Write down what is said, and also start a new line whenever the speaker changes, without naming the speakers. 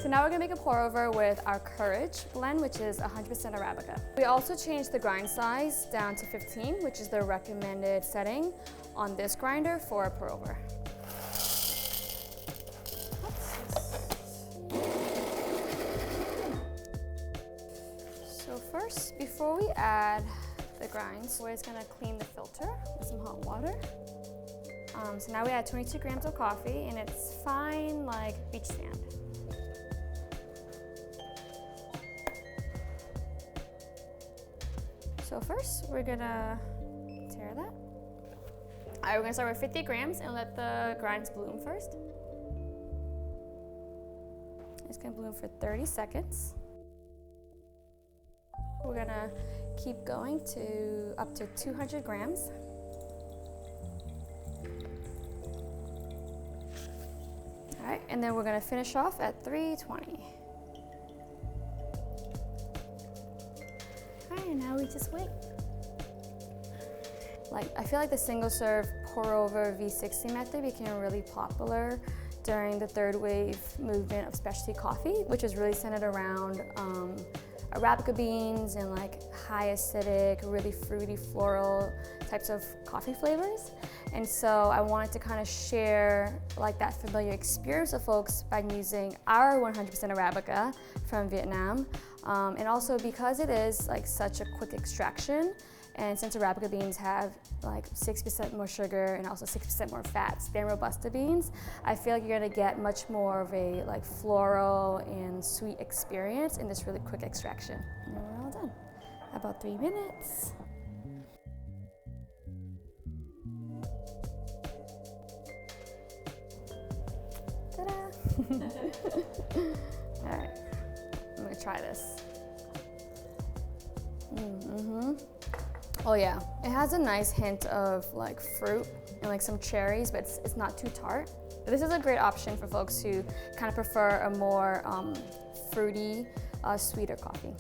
So now we're gonna make a pour over with our Courage blend, which is 100% Arabica. We also changed the grind size down to 15, which is the recommended setting on this grinder for a pour over. So first, before we add the grinds, we're just gonna clean the filter with some hot water. So now we add 22 grams of coffee, and it's fine like beach sand. So first, we're gonna tear that. All right, we're gonna start with 50 grams and let the grinds bloom first. It's gonna bloom for 30 seconds. We're gonna keep going to up to 200 grams. All right, and then we're gonna finish off at 320. All right, and now we just wait. I feel like the single serve pour over V60 method became really popular during the third wave movement of specialty coffee, which is really centered around Arabica beans and like high acidic, really fruity, floral types of coffee flavors. And so I wanted to kind of share like that familiar experience with folks by using our 100% Arabica from Vietnam. And also because it is like such a quick extraction, and since Arabica beans have like 6% more sugar and also 6% more fats than Robusta beans, I feel like you're gonna get much more of a like floral and sweet experience in this really quick extraction. And we're all done. About 3 minutes. Ta-da! All right, I'm gonna try this. Oh yeah, it has a nice hint of like fruit and like some cherries, but it's not too tart. But this is a great option for folks who kind of prefer a more fruity, sweeter coffee.